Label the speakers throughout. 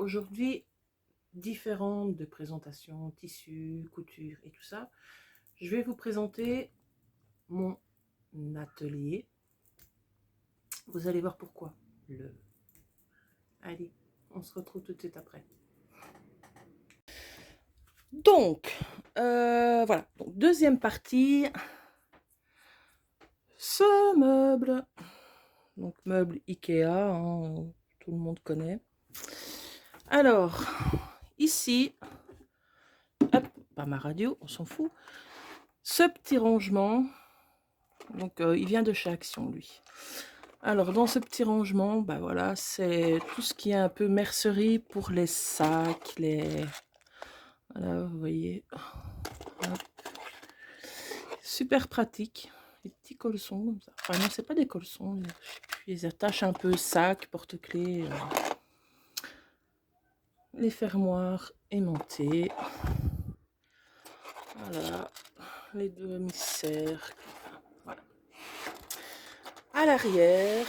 Speaker 1: aujourd'hui, différente de présentation, tissu, couture et tout ça, je vais vous présenter mon atelier. Vous allez voir pourquoi. Allez, on se retrouve tout de suite après. Donc, voilà. Donc, deuxième partie. Ce meuble. Donc, meuble Ikea, hein, tout le monde connaît. Alors, ici, hop, pas ma radio, on s'en fout. Ce petit rangement, donc il vient de chez Action, lui. Alors, dans ce petit rangement, bah voilà, c'est tout ce qui est un peu mercerie pour les sacs, les... Voilà, vous voyez. Hop. Super pratique. Les petits colsons comme ça. Enfin non, c'est pas des colsons. Les attaches un peu sacs, porte-clés. Les fermoirs aimantées. Voilà. Les deux demi-cercles. Voilà. À l'arrière,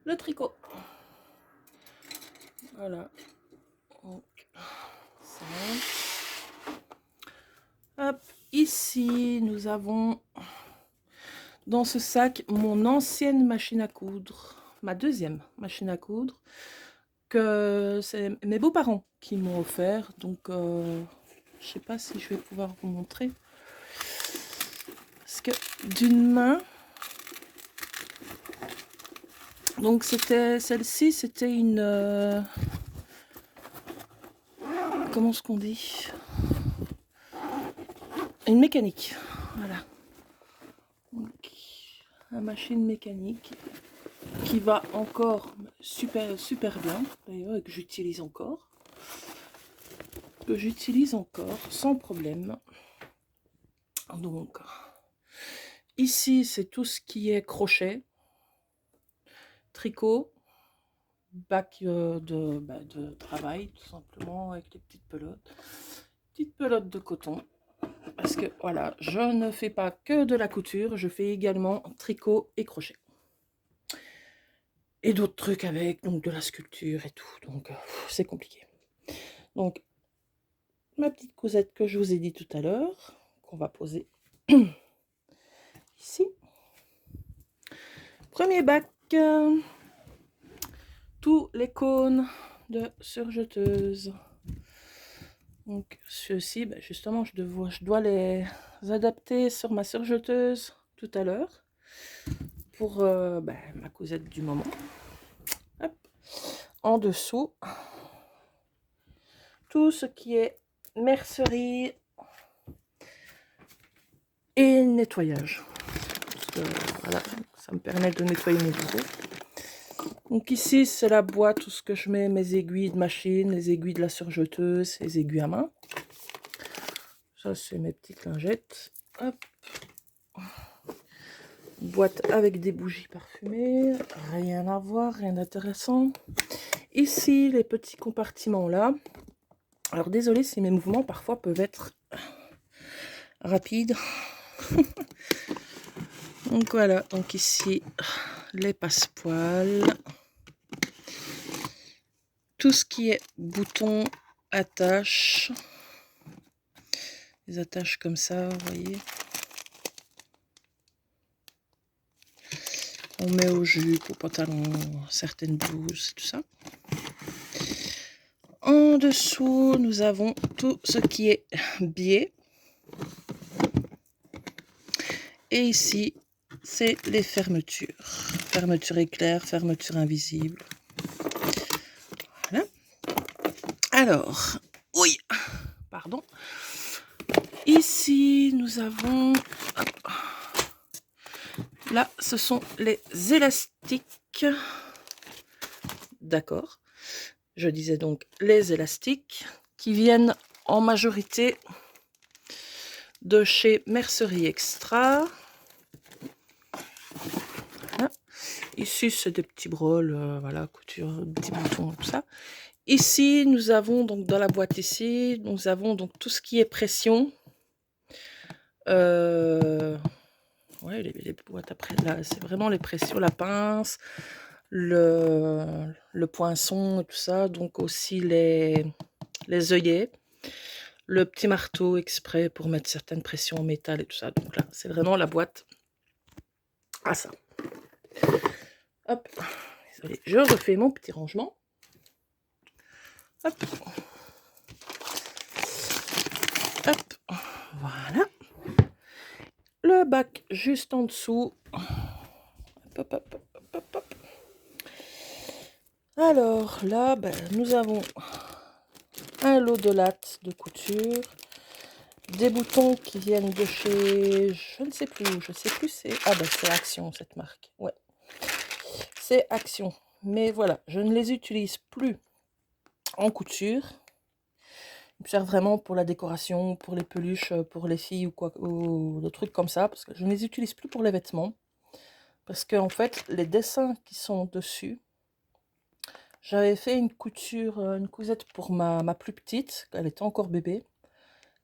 Speaker 1: le tricot. Voilà. Donc, ça. Hop, ici, nous avons dans ce sac mon ancienne machine à coudre, ma deuxième machine à coudre, que c'est mes beaux-parents qui m'ont offert. Donc, je sais pas si je vais pouvoir vous montrer. Parce que d'une main, donc c'était celle-ci, c'était une... comment est-ce qu'on dit? Une mécanique, voilà. Donc, une machine mécanique qui va encore super bien, d'ailleurs, que j'utilise encore. Sans problème. Donc, ici, c'est tout ce qui est crochet, tricot, bac de travail, tout simplement, avec les petites pelotes de coton. Parce que voilà, je ne fais pas que de la couture, je fais également tricot et crochet. Et d'autres trucs avec, donc de la sculpture et tout, donc c'est compliqué. Donc, ma petite cousette que je vous ai dit tout à l'heure, qu'on va poser ici. Premier bac, tous les cônes de surjeteuse. Donc ceux-ci, ben justement, je dois les adapter sur ma surjeteuse tout à l'heure pour ma cousette du moment. Hop. En dessous, tout ce qui est mercerie et nettoyage. Parce que, voilà, ça me permet de nettoyer mes bureaux. Donc ici, c'est la boîte où ce que je mets mes aiguilles de machine, les aiguilles de la surjeteuse, les aiguilles à main. Ça, c'est mes petites lingettes. Hop. Boîte avec des bougies parfumées. Rien à voir, rien d'intéressant. Ici, les petits compartiments là. Alors, désolé si mes mouvements parfois peuvent être rapides. Donc voilà, donc ici, les passepoils. Tout ce qui est boutons, attaches. Les attaches comme ça, vous voyez. On met aux jupes, aux pantalons, certaines blouses, tout ça. En dessous, nous avons tout ce qui est biais. Et ici, c'est les fermetures. Fermeture éclair, fermeture invisible. Voilà. Alors, oui, pardon. Ici, nous avons... Hop. Là, ce sont les élastiques. D'accord. Je disais donc les élastiques qui viennent en majorité de chez Mercerie Extra. Voilà. Ici, c'est des petits brols, voilà, couture, petits boutons, tout ça. Ici, nous avons donc dans la boîte ici, nous avons donc tout ce qui est pression. Ouais, les boîtes après, là, c'est vraiment les pressions, la pince, le poinçon et tout ça, donc aussi les œillets, le petit marteau exprès pour mettre certaines pressions en métal et tout ça. Donc là, c'est vraiment la boîte à ça. Hop, désolé, je refais mon petit rangement. Hop. Hop, voilà. Le bac juste en dessous. Hop, hop, hop, hop, hop. Alors là, ben, nous avons un lot de lattes de couture, des boutons qui viennent de chez, je ne sais plus où, je sais plus, c'est, ah ben c'est Action cette marque, ouais, c'est Action, mais voilà, je ne les utilise plus en couture, ils me servent vraiment pour la décoration, pour les peluches, pour les filles ou quoi, ou des trucs comme ça, parce que je ne les utilise plus pour les vêtements, parce que en fait, les dessins qui sont dessus, j'avais fait une couture, une cousette pour ma plus petite, elle était encore bébé.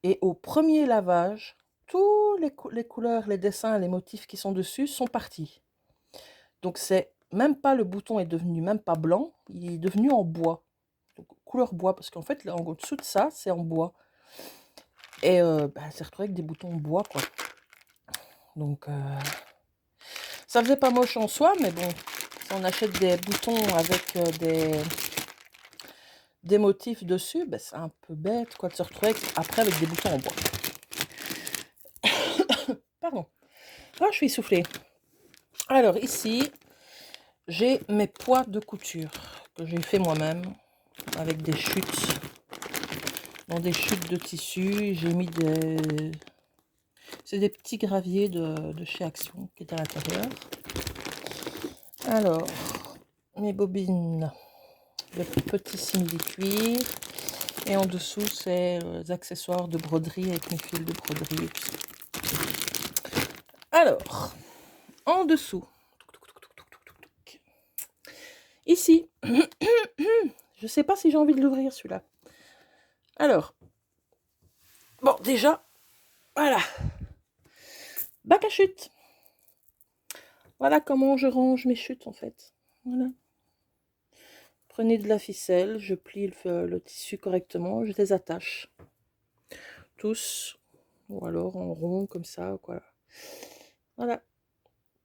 Speaker 1: Et au premier lavage, tous les couleurs, les dessins, les motifs qui sont dessus sont partis. Donc c'est même pas, le bouton est devenu même pas blanc, il est devenu en bois. Donc, couleur bois, parce qu'en fait, là, en dessous de ça, c'est en bois. Et bah, elle s'est retrouvée avec des boutons en bois, quoi. Donc ça faisait pas moche en soi, mais bon, si on achète des boutons avec des motifs dessus, ben, c'est un peu bête, quoi, de se retrouver après avec des boutons en bois. Pardon. Ah, je suis essoufflée. Alors ici, j'ai mes poids de couture que j'ai fait moi-même avec des chutes. Dans des chutes de tissu, j'ai mis des... C'est des petits graviers de chez Action qui étaient à l'intérieur. Alors, mes bobines de petits simili-cuir. Et en dessous, c'est les accessoires de broderie avec mes fils de broderie et tout ça. Alors, en dessous, ici, je sais pas si j'ai envie de l'ouvrir celui-là. Alors, bon, déjà, voilà, bac à chute. Voilà comment je range mes chutes en fait. Voilà. Prenez de la ficelle, je plie le tissu correctement, je les attache. Tous, ou alors en rond comme ça, quoi. Voilà.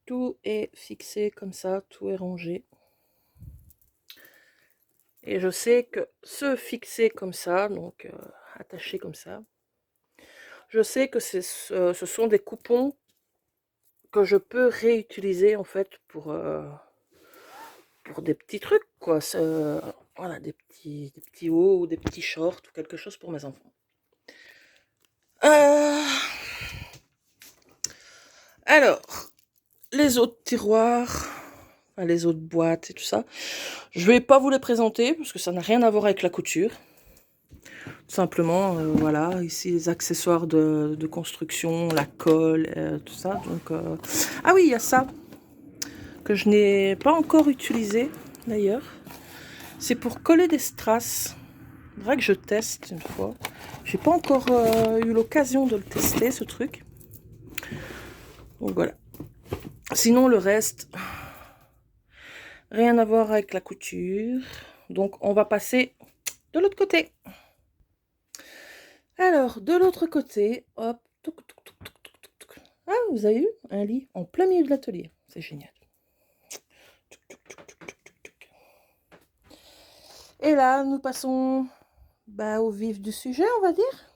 Speaker 1: Tout est fixé comme ça, tout est rangé. Et je sais que ce fixé comme ça, donc attaché comme ça, je sais que ce sont des coupons que je peux réutiliser en fait pour des petits trucs, quoi. Voilà, des petits hauts ou des petits shorts ou quelque chose pour mes enfants. Alors, les autres tiroirs, enfin, les autres boîtes et tout ça, je vais pas vous les présenter parce que ça n'a rien à voir avec la couture. Simplement, voilà, ici les accessoires de construction, la colle, tout ça. Donc, ah oui, il y a ça que je n'ai pas encore utilisé d'ailleurs. C'est pour coller des strass. Il faudra que je teste une fois. J'ai pas encore eu l'occasion de le tester, ce truc. Donc voilà. Sinon, le reste, rien à voir avec la couture. Donc, on va passer de l'autre côté. Alors, de l'autre côté, hop. Ah, vous avez eu un lit en plein milieu de l'atelier. C'est génial. Et là, nous passons au vif du sujet, on va dire.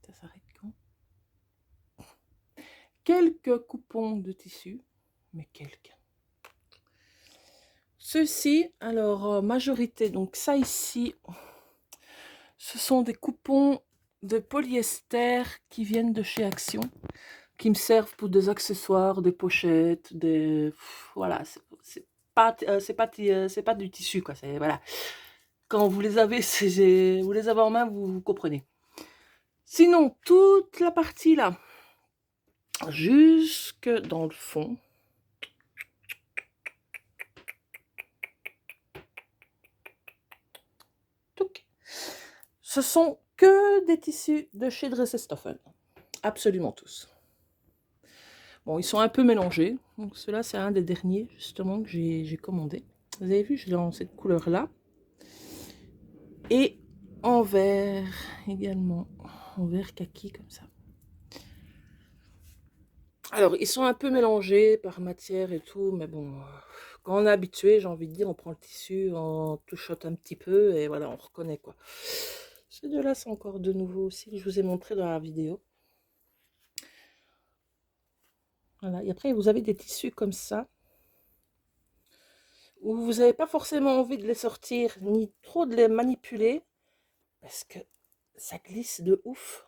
Speaker 1: Ça s'arrête quand? Quelques coupons de tissu, mais quelques. Ceux-ci, alors majorité, donc ça ici, ce sont des coupons de polyester qui viennent de chez Action, qui me servent pour des accessoires, des pochettes, des... Voilà, c'est pas du tissu, quoi. Voilà. Quand vous les avez, vous les avez en main, vous comprenez. Sinon, toute la partie là, jusque dans le fond, ce sont que des tissus de chez Dress & Stoffen. Absolument tous. Bon, ils sont un peu mélangés. Donc, cela, c'est un des derniers, justement, que j'ai commandé. Vous avez vu, je l'ai dans cette couleur-là. Et en vert également. En vert kaki, comme ça. Alors, ils sont un peu mélangés par matière et tout, mais bon, quand on est habitué, j'ai envie de dire, on prend le tissu, on touchote un petit peu et voilà, on reconnaît quoi. Ces deux-là, c'est encore de nouveau aussi, que je vous ai montré dans la vidéo. Voilà, et après, vous avez des tissus comme ça, où vous n'avez pas forcément envie de les sortir, ni trop de les manipuler, parce que ça glisse de ouf.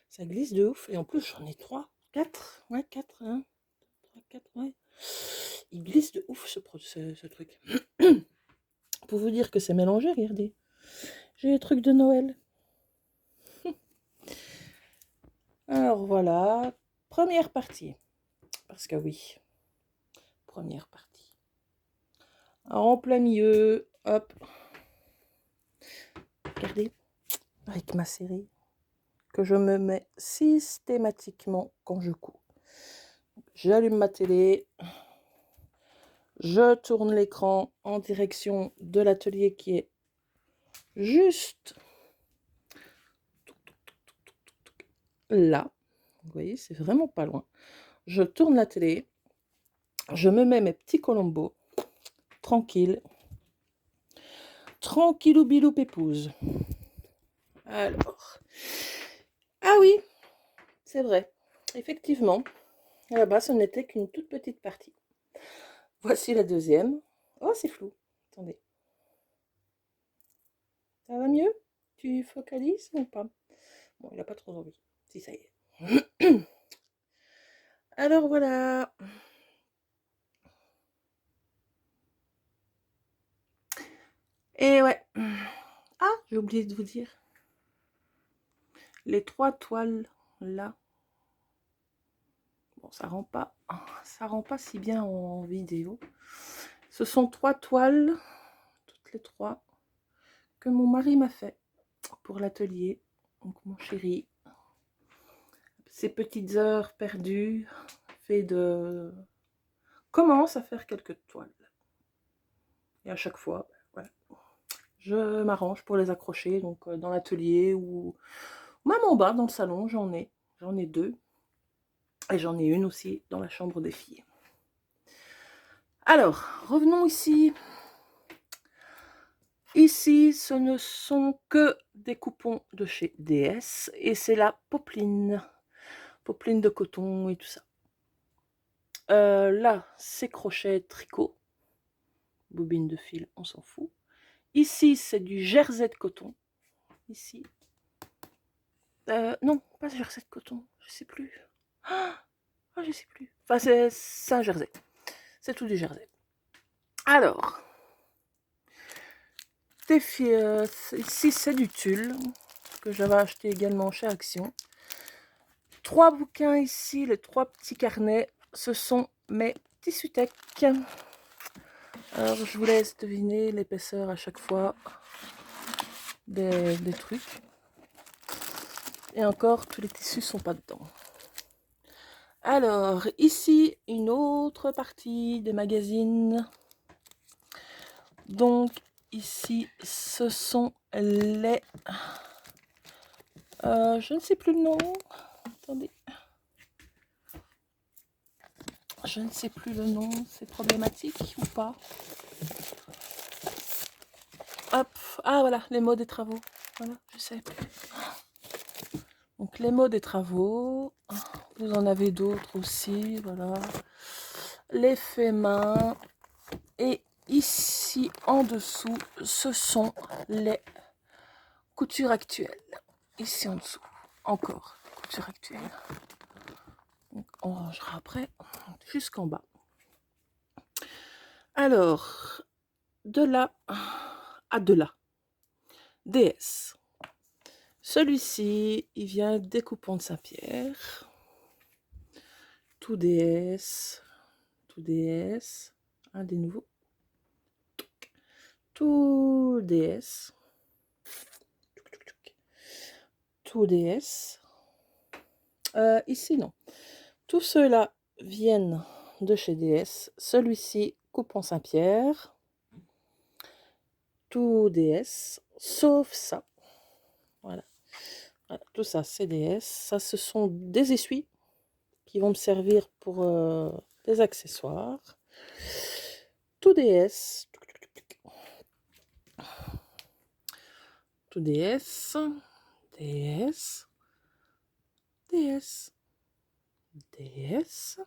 Speaker 1: Ça glisse de ouf, et en plus, j'en ai 3, 4, ouais, 4, hein. 3, 4, ouais. Il glisse de ouf ce truc. Pour vous dire que c'est mélangé, regardez. J'ai les trucs de Noël. Alors voilà, première partie. Parce que oui, première partie. Alors, en plein milieu, hop. Regardez, avec ma série, que je me mets systématiquement quand je couds. J'allume ma télé, je tourne l'écran en direction de l'atelier qui est juste là. Vous voyez, c'est vraiment pas loin. Je tourne la télé, je me mets mes petits colombos, tranquille. Tranquillou bilou pépouze. Alors. Ah oui, c'est vrai. Effectivement, là-bas, ce n'était qu'une toute petite partie. Voici la deuxième. Oh, c'est flou. Attendez. Ça va mieux? Tu focalises ou pas? Bon, il n'a pas trop envie. Si, ça y est. Alors voilà. Et ouais. Ah, j'ai oublié de vous dire. Les 3 toiles là. Bon, ça rend pas si bien en vidéo. Ce sont 3 toiles, toutes les 3, que mon mari m'a fait pour l'atelier. Donc mon chéri, ces petites heures perdues, fait de commence à faire quelques toiles. Et à chaque fois, voilà, je m'arrange pour les accrocher donc dans l'atelier ou même en bas dans le salon, j'en ai 2 et j'en ai une aussi dans la chambre des filles. Alors, revenons ici. Ici, ce ne sont que des coupons de chez DS et c'est la popeline de coton et tout ça. Là, c'est crochet tricot, bobine de fil, on s'en fout. Ici, c'est du jersey de coton. Ici. Non, pas jersey de coton, je sais plus. Ah, je sais plus. Enfin, c'est un jersey. C'est tout du jersey. Alors, ici, c'est du tulle que j'avais acheté également chez Action. 3 bouquins ici, les 3 petits carnets, ce sont mes Tissutex. Alors, je vous laisse deviner l'épaisseur à chaque fois des trucs. Et encore, tous les tissus sont pas dedans. Alors, ici, une autre partie des magazines. Donc, ici, ce sont les... je ne sais plus le nom. Attendez. Je ne sais plus le nom. C'est problématique ou pas? Hop. Ah, voilà, les mots des travaux. Voilà, je sais. Donc, les mots des travaux. Vous en avez d'autres aussi, voilà. Les faits main. Et ici, en dessous, ce sont les coutures actuelles. Ici en dessous, encore couture actuelle. Donc, on rangera après jusqu'en bas. Alors, de là à de là. DS. Celui-ci, il vient des coupons de Saint-Pierre. Tout DS. Tout DS. Un des nouveaux. Tout DS. Tout DS. Ici, non. Tous ceux-là viennent de chez DS. Celui-ci, Coupon Saint-Pierre. Tout DS, sauf ça. Voilà. Voilà, tout ça, c'est DS. Ça, ce sont des essuies qui vont me servir pour des accessoires. Tout DS. Tout DS. DS. DS. DS.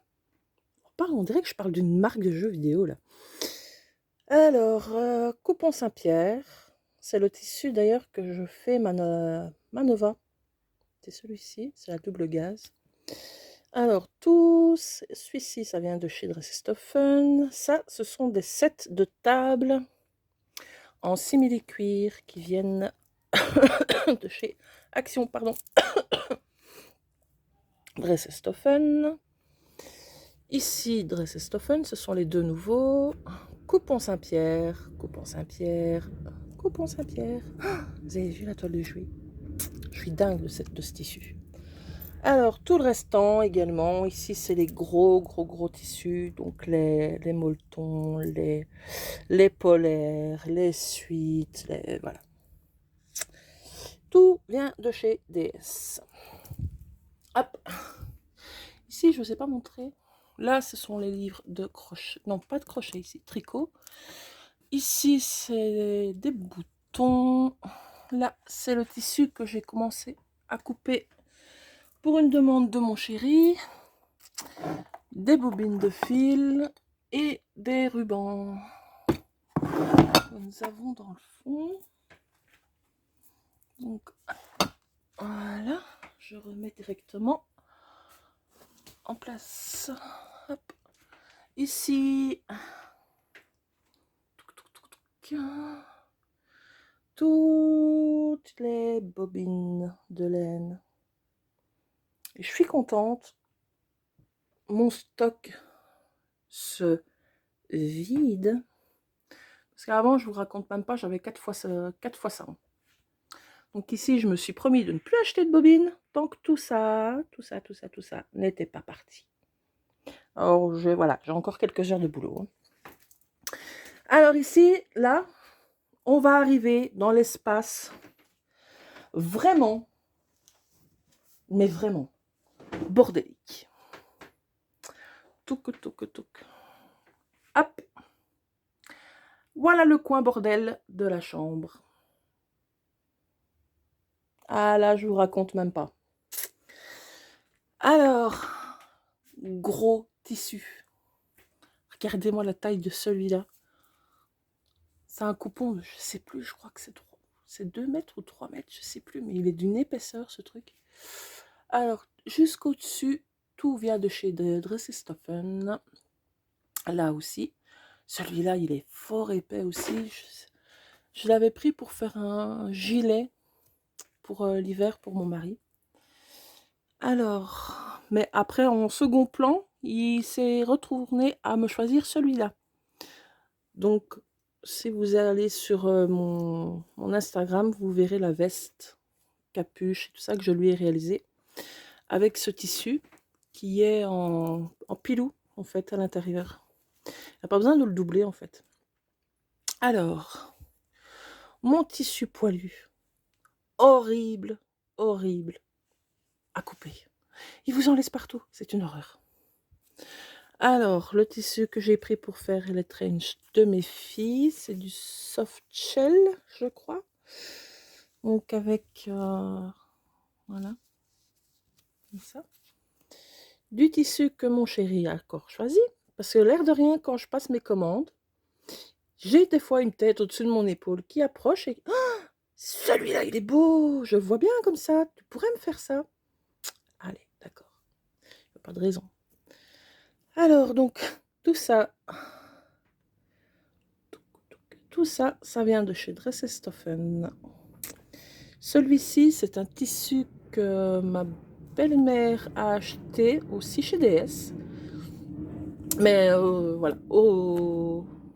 Speaker 1: On dirait que je parle d'une marque de jeux vidéo là. Alors, Coupon Saint-Pierre. C'est le tissu d'ailleurs que je fais Manova. C'est celui-ci, c'est la double gaze. Alors, celui-ci, ça vient de chez Dressestoffen. Ça, ce sont des sets de table en simili-cuir qui viennent de chez Action, pardon. Dressestoffen. Ici, Dressestoffen, ce sont les deux nouveaux. Coupon Saint-Pierre, Coupon Saint-Pierre, Coupon Saint-Pierre. Vous avez vu la toile de juillet? Je suis dingue de ce tissu. Alors, tout le restant également, ici c'est les gros tissus, donc les molletons, les polaires, les suites, voilà. Tout vient de chez DS. Hop. Ici, je ne vous ai pas montré. Là, ce sont les livres de crochet. Non, pas de crochet ici, tricot. Ici, c'est des boutons. Là, c'est le tissu que j'ai commencé à couper pour une demande de mon chéri. Des bobines de fil et des rubans. Nous avons dans le fond. Donc, voilà. Je remets directement en place. Hop. Ici, toutes les bobines de laine. Et je suis contente. Mon stock se vide. Parce qu'avant, je vous raconte même pas, j'avais 4 fois ça. Donc ici, je me suis promis de ne plus acheter de bobines tant que tout ça n'était pas parti. Alors, voilà, j'ai encore quelques heures de boulot. Alors ici, là, on va arriver dans l'espace vraiment, mais vraiment, bordélique. Touc. Hop. Voilà le coin bordel de la chambre. Ah là, je vous raconte même pas. Alors, gros tissu. Regardez-moi la taille de celui-là. C'est un coupon, je sais plus, je crois que c'est 2 mètres ou 3 mètres, je sais plus, mais il est d'une épaisseur ce truc. Alors, jusqu'au-dessus, tout vient de chez Dressestoffen. Là aussi. Celui-là, il est fort épais aussi. Je l'avais pris pour faire un gilet pour l'hiver pour mon mari. Alors, mais après, en second plan, il s'est retourné à me choisir celui-là. Donc, si vous allez sur mon Instagram, vous verrez la veste, capuche et tout ça que je lui ai réalisé avec ce tissu qui est en pilou, en fait, à l'intérieur. Il n'y a pas besoin de le doubler, en fait. Alors, mon tissu poilu, horrible à couper. Il vous en laisse partout, c'est une horreur. Alors, le tissu que j'ai pris pour faire les trench de mes filles, c'est du soft shell, je crois. Donc avec, voilà, comme ça. Du tissu que mon chéri a encore choisi, parce que l'air de rien, quand je passe mes commandes, j'ai des fois une tête au-dessus de mon épaule qui approche et... Oh, celui-là, il est beau, je vois bien comme ça, tu pourrais me faire ça. Allez, d'accord, il n'y a pas de raison. Alors, donc, tout ça, ça vient de chez Dressestoffen. Celui-ci, c'est un tissu que ma belle-mère a acheté aussi chez DS. Mais voilà,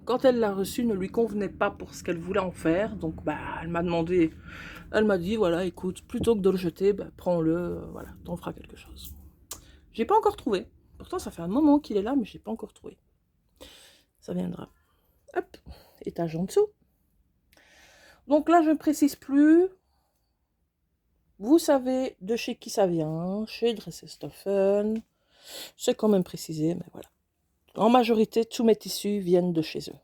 Speaker 1: quand elle l'a reçu, ne lui convenait pas pour ce qu'elle voulait en faire. Donc, bah, elle m'a dit, voilà, écoute, plutôt que de le jeter, bah, prends-le, voilà, t'en feras quelque chose. J'ai pas encore trouvé. Pourtant, ça fait un moment qu'il est là, mais je l'ai pas encore trouvé. Ça viendra. Hop, étage en dessous. Donc là, je ne précise plus. Vous savez de chez qui ça vient, chez Dresselstoffen. C'est quand même précisé, mais voilà. En majorité, tous mes tissus viennent de chez eux.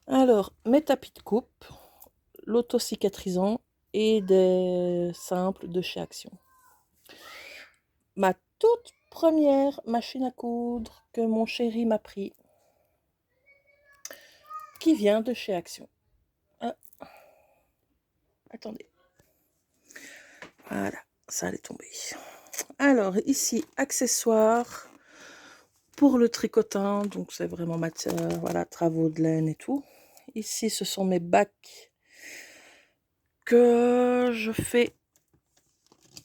Speaker 1: Alors, mes tapis de coupe, l'auto-cicatrisant et des simples de chez Action. Ma toute première machine à coudre que mon chéri m'a pris, qui vient de chez Action. Ah. Attendez. Voilà, ça allait tomber. Alors, ici, accessoires pour le tricotin. Donc, c'est vraiment matière, voilà, travaux de laine et tout. Ici, ce sont mes bacs que je fais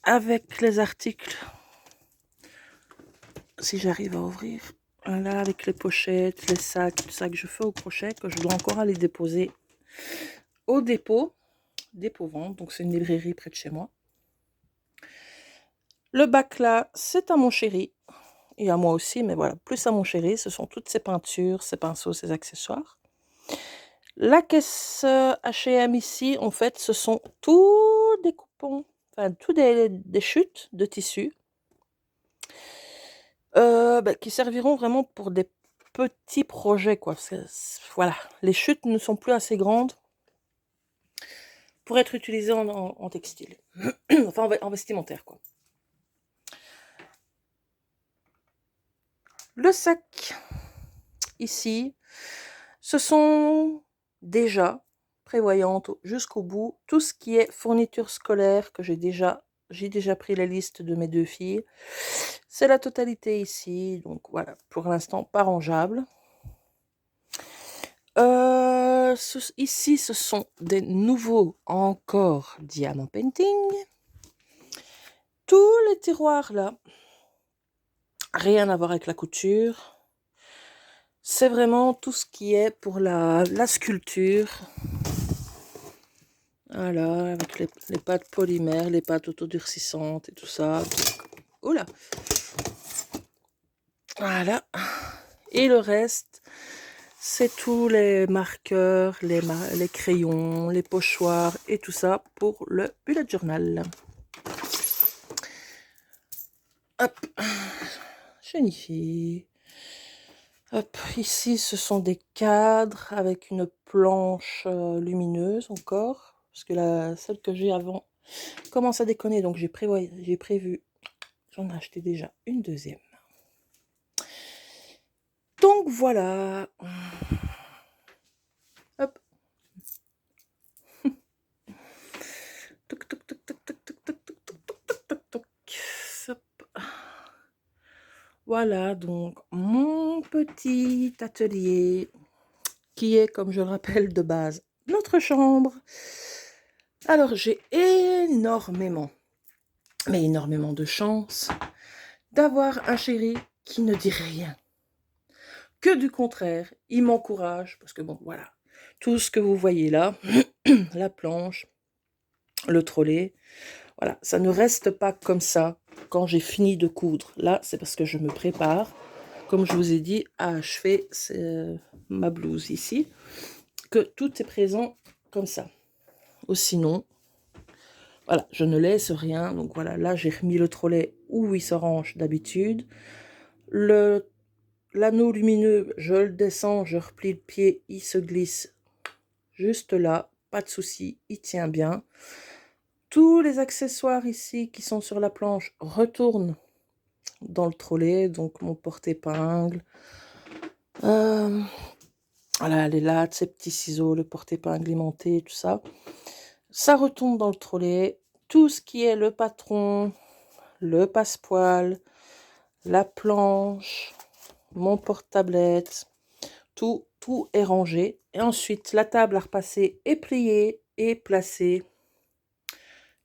Speaker 1: avec les articles. Si j'arrive à ouvrir. Voilà, avec les pochettes, les sacs, tout ça que je fais au crochet, que je dois encore aller déposer au dépôt vente. Donc, c'est une librairie près de chez moi. Le bac là, c'est à mon chéri. Et à moi aussi, mais voilà, plus à mon chéri. Ce sont toutes ses peintures, ses pinceaux, ses accessoires. La caisse H&M ici, en fait, ce sont tous des coupons, enfin, tous des chutes de tissu qui serviront vraiment pour des petits projets, quoi. Voilà, les chutes ne sont plus assez grandes pour être utilisées en textile. Enfin, en vestimentaire, quoi. Le sac, ici, ce sont déjà prévoyantes jusqu'au bout tout ce qui est fourniture scolaire que j'ai déjà pris la liste de mes 2 filles. C'est la totalité ici, donc voilà, pour l'instant pas rangeable. Ici, ce sont des nouveaux encore diamant painting. Tous les tiroirs là, rien à voir avec la couture. C'est vraiment tout ce qui est pour la sculpture. Voilà, avec les pâtes polymères, les pâtes autodurcissantes et tout ça. Oula! Voilà. Et le reste, c'est tous les marqueurs, les crayons, les pochoirs et tout ça pour le bullet journal. Hop, chenille. Hop, ici ce sont des cadres avec une planche lumineuse encore, parce que celle que j'ai avant commence à déconner, donc j'ai prévu, j'en ai acheté déjà une deuxième. Donc voilà. Hop. Voilà donc mon petit atelier qui est, comme je le rappelle de base, notre chambre. Alors j'ai énormément, mais énormément de chance d'avoir un chéri qui ne dit rien. Que du contraire, il m'encourage, parce que bon, voilà, tout ce que vous voyez là, la planche, le trolley, voilà, ça ne reste pas comme ça quand j'ai fini de coudre. Là, c'est parce que je me prépare, comme je vous ai dit, à achever ma blouse ici, que tout est présent comme ça. Ou sinon, voilà, je ne laisse rien. Donc voilà, là, j'ai remis le trolley où il se range d'habitude. L'anneau lumineux, je le descends, je replie le pied, il se glisse juste là, pas de souci, il tient bien. Tous les accessoires ici qui sont sur la planche retournent dans le trolley, donc mon porte-épingle, voilà, les lattes, ces petits ciseaux, le porte-épingle aimanté, tout ça, ça retombe dans le trolley. Tout ce qui est le patron, le passepoil, la planche, mon porte-tablette, tout est rangé. Et ensuite, la table à repasser est pliée et placée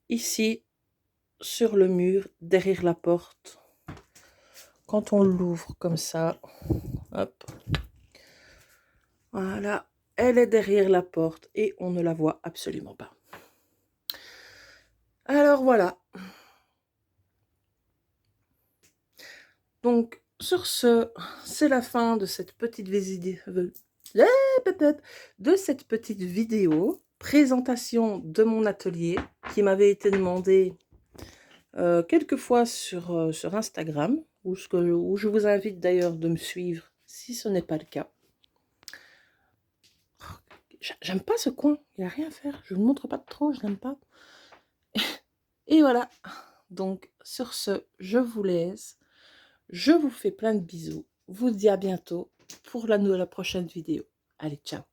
Speaker 1: ici sur le mur, derrière la porte. Quand on l'ouvre comme ça, hop, voilà, elle est derrière la porte et on ne la voit absolument pas. Alors voilà. Donc, sur ce, c'est la fin de cette petite visite, de cette petite vidéo, présentation de mon atelier, qui m'avait été demandé quelques fois sur Instagram, où je vous invite d'ailleurs de me suivre si ce n'est pas le cas. J'aime pas ce coin, il n'y a rien à faire, je ne vous montre pas trop, je n'aime pas. Et voilà, donc sur ce, je vous laisse, je vous fais plein de bisous, vous dis à bientôt pour la prochaine vidéo. Allez, ciao.